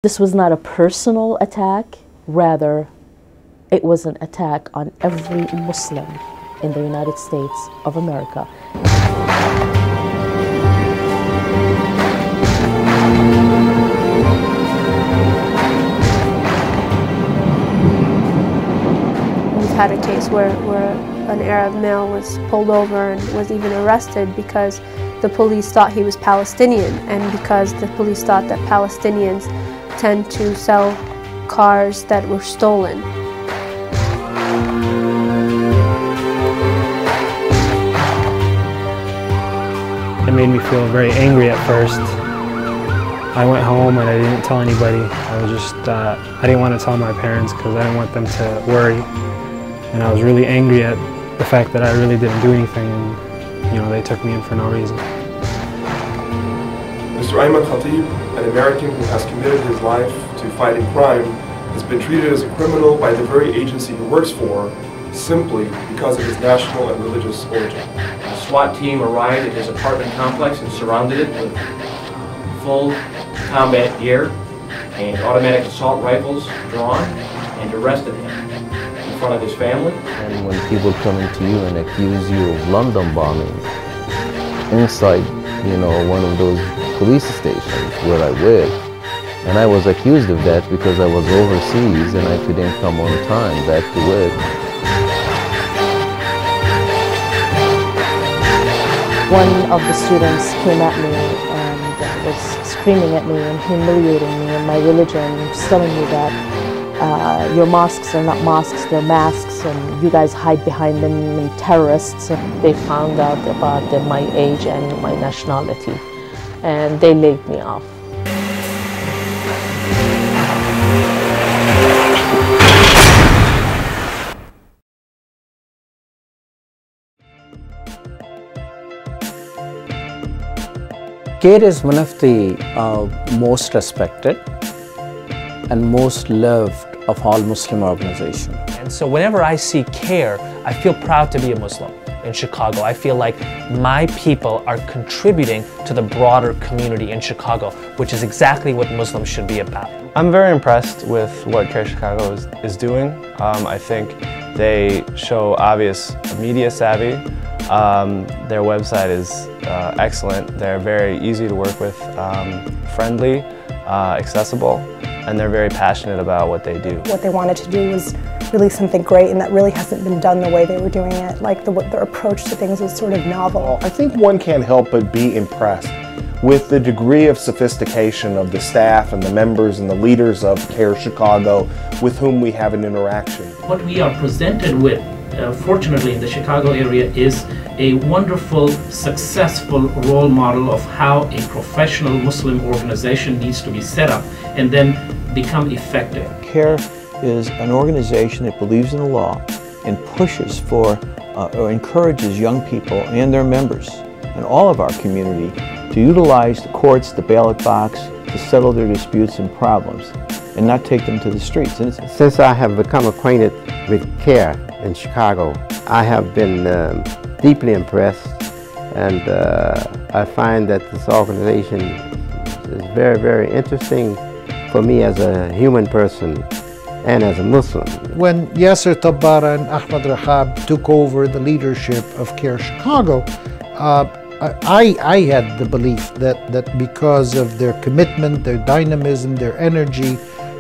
This was not a personal attack, rather it was an attack on every Muslim in the United States of America. We've had a case where an Arab male was pulled over and was even arrested because the police thought he was Palestinian, and because the police thought that Palestinians tend to sell cars that were stolen. It made me feel very angry at first. I went home and I didn't tell anybody. I didn't want to tell my parents because I didn't want them to worry. And I was really angry at the fact that I really didn't do anything, and they took me in for no reason. Mr. Ayman Khatib, an American who has committed his life to fighting crime, has been treated as a criminal by the very agency he works for simply because of his national and religious origin. A SWAT team arrived at his apartment complex and surrounded it with full combat gear and automatic assault rifles drawn and arrested him in front of his family. And when people come into you and accuse you of London bombing inside, one of those police stations where I live, and I was accused of that because I was overseas and I couldn't come on time back to work. One of the students came at me and was screaming at me and humiliating me in my religion, telling me that your mosques are not mosques, they're masks, and you guys hide behind them, and terrorists. And they found out about my age and my nationality, and they laid me off. CAIR is one of the most respected and most loved of all Muslim organizations. And so whenever I see CAIR, I feel proud to be a Muslim in Chicago. I feel like my people are contributing to the broader community in Chicago, which is exactly what Muslims should be about. I'm very impressed with what CAIR-Chicago is doing. I think they show obvious media savvy. Their website is excellent. They're very easy to work with, friendly, accessible, and they're very passionate about what they do. What they wanted to do was really something great, and that really hasn't been done the way they were doing it. Like their approach to things was sort of novel. I think one can't help but be impressed with the degree of sophistication of the staff and the members and the leaders of CAIR-Chicago with whom we have an interaction. What we are presented with, fortunately in the Chicago area, is a wonderful, successful role model of how a professional Muslim organization needs to be set up and then become effective. CAIR is an organization that believes in the law and pushes for or encourages young people and their members and all of our community to utilize the courts, the ballot box, to settle their disputes and problems and not take them to the streets. And since I have become acquainted with CAIR in Chicago, I have been deeply impressed, and I find that this organization is very, very interesting for me as a human person and as a Muslim. When Yasser Tabbara and Ahmad Rahab took over the leadership of CAIR-Chicago, I had the belief that because of their commitment, their dynamism, their energy,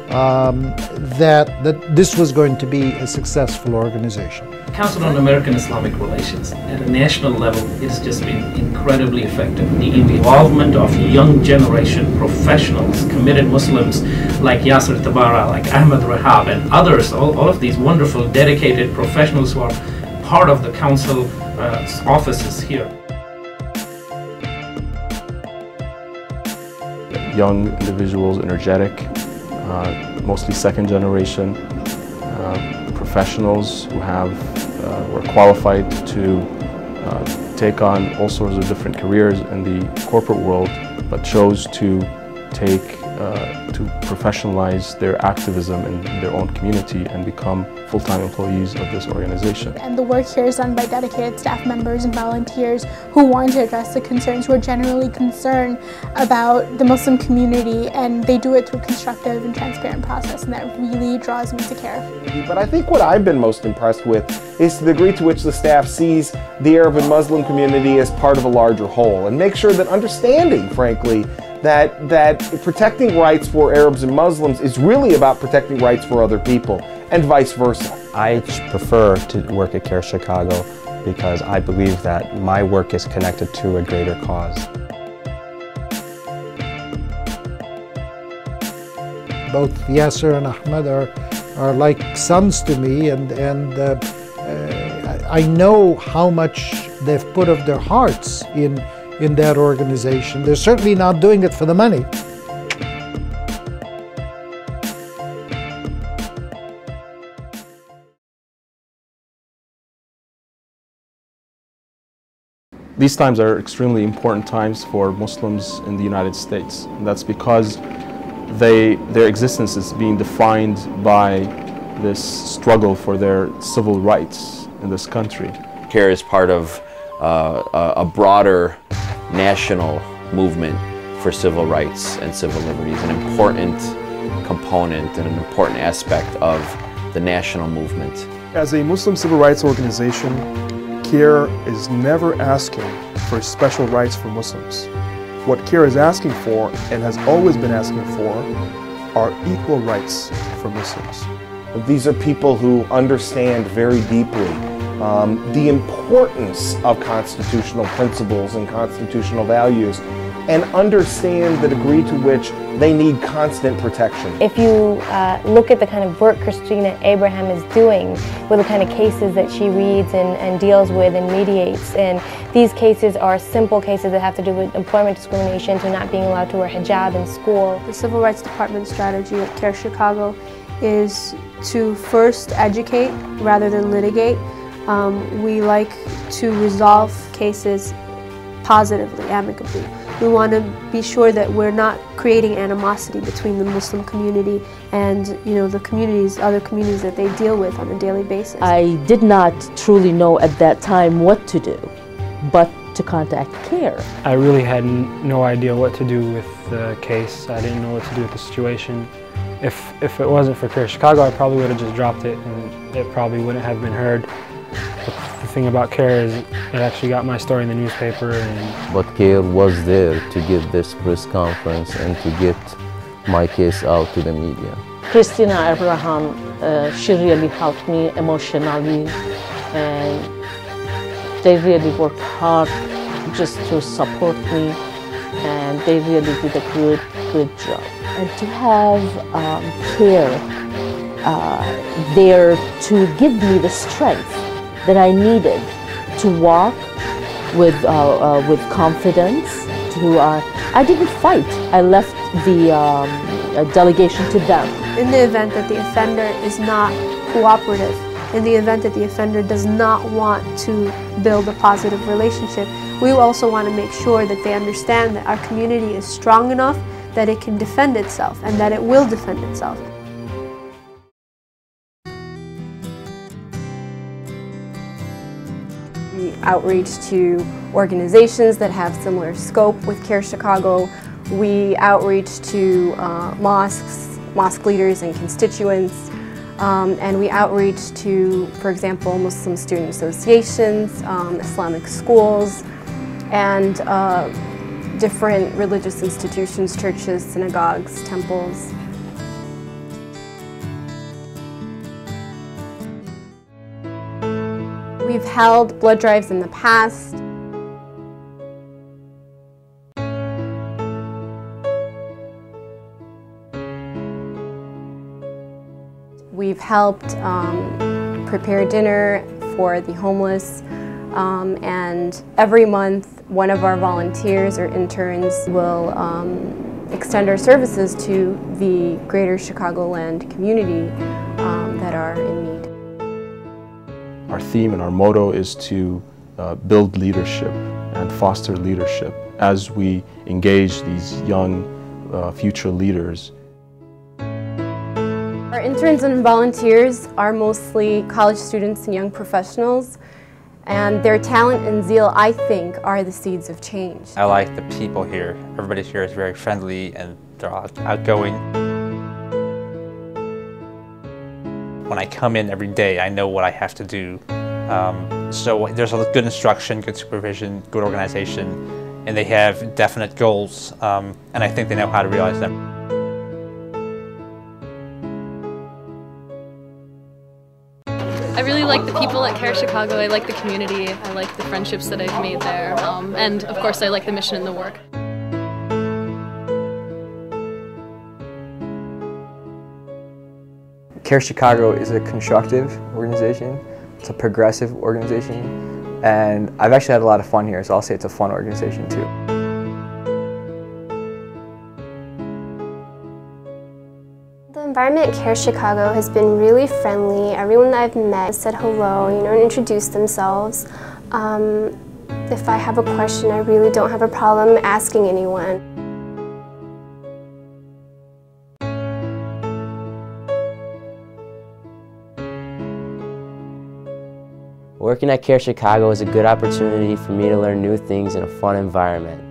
that this was going to be a successful organization. Council on American Islamic Relations at a national level, it has just been incredibly effective. The involvement of young generation professionals, committed Muslims like Yasser Tabbara, like Ahmad Rahab and others, all of these wonderful dedicated professionals who are part of the council offices here. Young individuals, energetic, mostly second generation professionals who were qualified to take on all sorts of different careers in the corporate world, but chose to take to professionalize their activism in their own community and become full-time employees of this organization. And the work here is done by dedicated staff members and volunteers who want to address the concerns, who are generally concerned about the Muslim community, and they do it through a constructive and transparent process, and that really draws me to CAIR. But I think what I've been most impressed with is the degree to which the staff sees the Arab and Muslim community as part of a larger whole, and make sure that understanding, frankly, that protecting rights for Arabs and Muslims is really about protecting rights for other people, and vice versa. I prefer to work at CAIR-Chicago because I believe that my work is connected to a greater cause. Both Yasser and Ahmed are like sons to me, and I know how much they've put of their hearts in that organization. They're certainly not doing it for the money. These times are extremely important times for Muslims in the United States. And that's because their existence is being defined by this struggle for their civil rights in this country. CAIR is part of a broader national movement for civil rights and civil liberties, an important component and an important aspect of the national movement. As a Muslim civil rights organization, CAIR is never asking for special rights for Muslims. What CAIR is asking for, and has always been asking for, are equal rights for Muslims. These are people who understand very deeply the importance of constitutional principles and constitutional values, and understand the degree to which they need constant protection. If you look at the kind of work Christina Abraham is doing with the kind of cases that she reads and deals with and mediates, and these cases are simple cases that have to do with employment discrimination, to not being allowed to wear hijab in school. The Civil Rights Department strategy at CAIR-Chicago is to first educate rather than litigate. We like to resolve cases positively, amicably. We want to be sure that we're not creating animosity between the Muslim community and the communities, other communities that they deal with on a daily basis. I did not truly know at that time what to do, but to contact CAIR. I really had no idea what to do with the case. I didn't know what to do with the situation. If it wasn't for CAIR-Chicago, I probably would have just dropped it and it probably wouldn't have been heard. But the thing about CAIR is it actually got my story in the newspaper. But CAIR was there to get this press conference and to get my case out to the media. Christina Abraham, she really helped me emotionally, and they really worked hard just to support me, and they really did a good job. And to have CAIR there to give me the strength that I needed to walk with confidence. I didn't fight. I left the delegation to them. In the event that the offender is not cooperative, in the event that the offender does not want to build a positive relationship, we also want to make sure that they understand that our community is strong enough that it can defend itself and that it will defend itself. We outreach to organizations that have similar scope with CAIR-Chicago. We outreach to mosques, mosque leaders and constituents, and we outreach to, for example, Muslim student associations, Islamic schools, and different religious institutions, churches, synagogues, temples. We've held blood drives in the past. We've helped prepare dinner for the homeless, and every month one of our volunteers or interns will extend our services to the greater Chicagoland community that are in need. Our theme and our motto is to build leadership and foster leadership as we engage these young future leaders. Our interns and volunteers are mostly college students and young professionals, and their talent and zeal, I think, are the seeds of change. I like the people here. Everybody here is very friendly and they're outgoing. When I come in every day, I know what I have to do. So there's a good instruction, good supervision, good organization, and they have definite goals, and I think they know how to realize them. I really like the people at CAIR-Chicago. I like the community. I like the friendships that I've made there, and of course I like the mission and the work. CAIR-Chicago is a constructive organization, it's a progressive organization, and I've actually had a lot of fun here, so I'll say it's a fun organization too. The environment at CAIR-Chicago has been really friendly. Everyone that I've met has said hello, and introduced themselves. If I have a question, I really don't have a problem asking anyone. Working at CAIR-Chicago is a good opportunity for me to learn new things in a fun environment.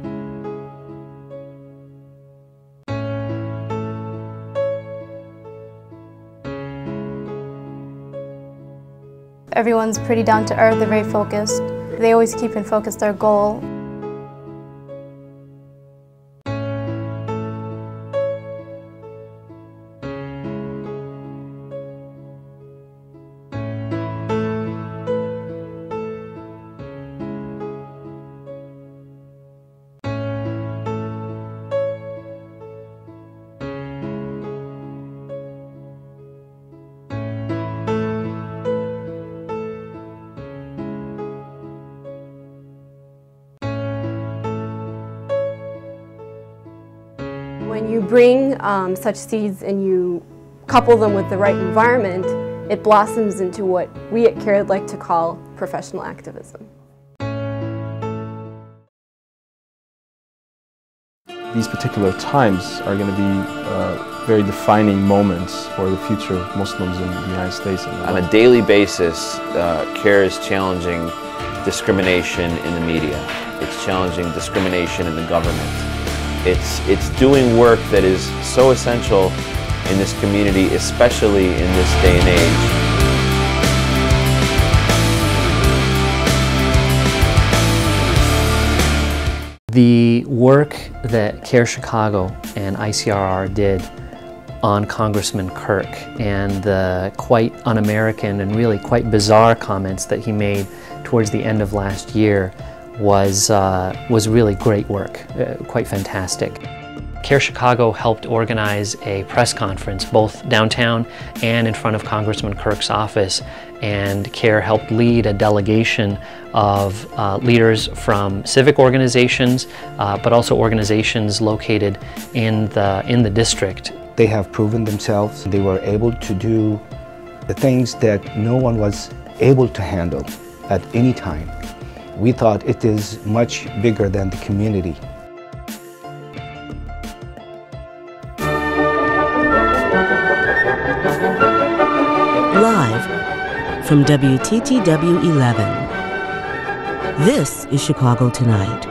Everyone's pretty down to earth, they're very focused. They always keep in focus their goal. When you bring such seeds and you couple them with the right environment, it blossoms into what we at CAIR like to call professional activism. These particular times are going to be very defining moments for the future of Muslims in the United States. On a daily basis, CAIR is challenging discrimination in the media. It's challenging discrimination in the government. It's doing work that is so essential in this community, especially in this day and age. The work that CAIR-Chicago and ICRR did on Congressman Kirk and the quite un-American and really quite bizarre comments that he made towards the end of last year was really great work, quite fantastic. CAIR-Chicago helped organize a press conference both downtown and in front of Congressman Kirk's office, and CAIR helped lead a delegation of leaders from civic organizations, but also organizations located in the district. They have proven themselves. They were able to do the things that no one was able to handle at any time. We thought it is much bigger than the community. Live from WTTW 11. This is Chicago Tonight.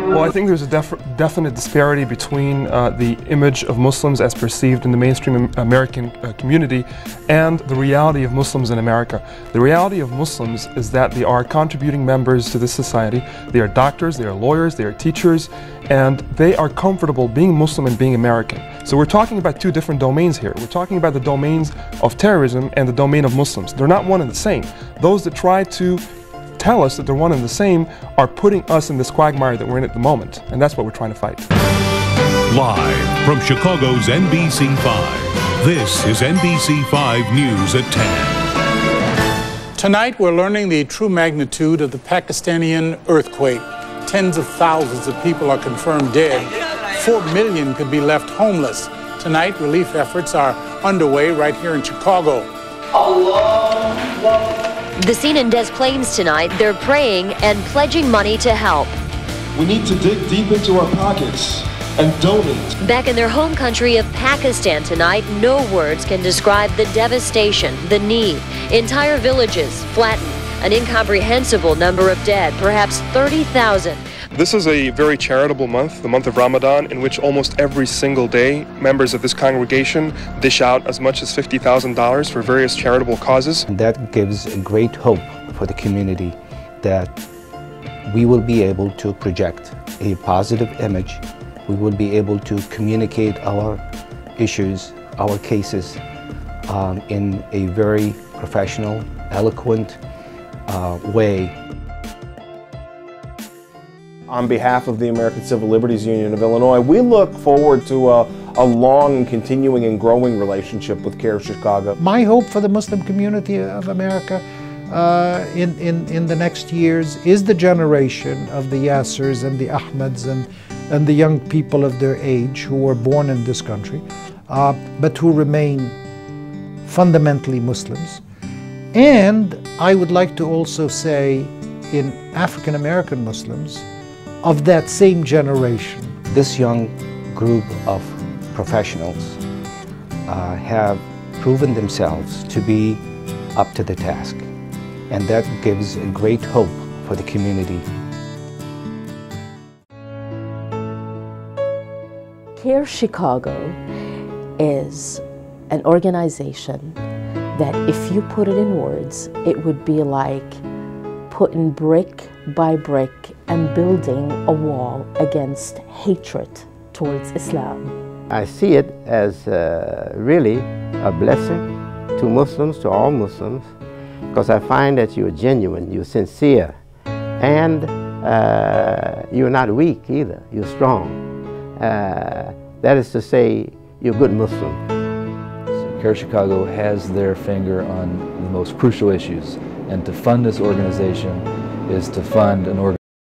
Well, I think there's a definite disparity between the image of Muslims as perceived in the mainstream American community and the reality of Muslims in America. The reality of Muslims is that they are contributing members to this society. They are doctors, they are lawyers, they are teachers, and they are comfortable being Muslim and being American. So we're talking about two different domains here. We're talking about the domains of terrorism and the domain of Muslims. They're not one and the same. Those that try to tell us that they're one and the same are putting us in this quagmire that we're in at the moment, and that's what we're trying to fight. Live from Chicago's NBC5, this is NBC5 News at 10. Tonight we're learning the true magnitude of the Pakistani earthquake. Tens of thousands of people are confirmed dead. 4 million could be left homeless. Tonight relief efforts are underway right here in Chicago. The scene in Des Plaines tonight, they're praying and pledging money to help. We need to dig deep into our pockets and donate. Back in their home country of Pakistan tonight, no words can describe the devastation, the need. Entire villages flattened, an incomprehensible number of dead, perhaps 30,000. This is a very charitable month, the month of Ramadan, in which almost every single day members of this congregation dish out as much as $50,000 for various charitable causes. And that gives great hope for the community that we will be able to project a positive image. We will be able to communicate our issues, our cases in a very professional, eloquent way. On behalf of the American Civil Liberties Union of Illinois, we look forward to a long, continuing, and growing relationship with CAIR-Chicago. My hope for the Muslim community of America in the next years is the generation of the Yassirs and the Ahmeds and the young people of their age who were born in this country, but who remain fundamentally Muslims. And I would like to also say in African American Muslims of that same generation. This young group of professionals have proven themselves to be up to the task, and that gives great hope for the community. CAIR-Chicago is an organization that if you put it in words, it would be like putting brick by brick and building a wall against hatred towards Islam. I see it as really a blessing to Muslims, to all Muslims, because I find that you're genuine, you're sincere, and you're not weak either, you're strong. That is to say, you're a good Muslim. CAIR-Chicago has their finger on the most crucial issues, and to fund this organization is to fund an organization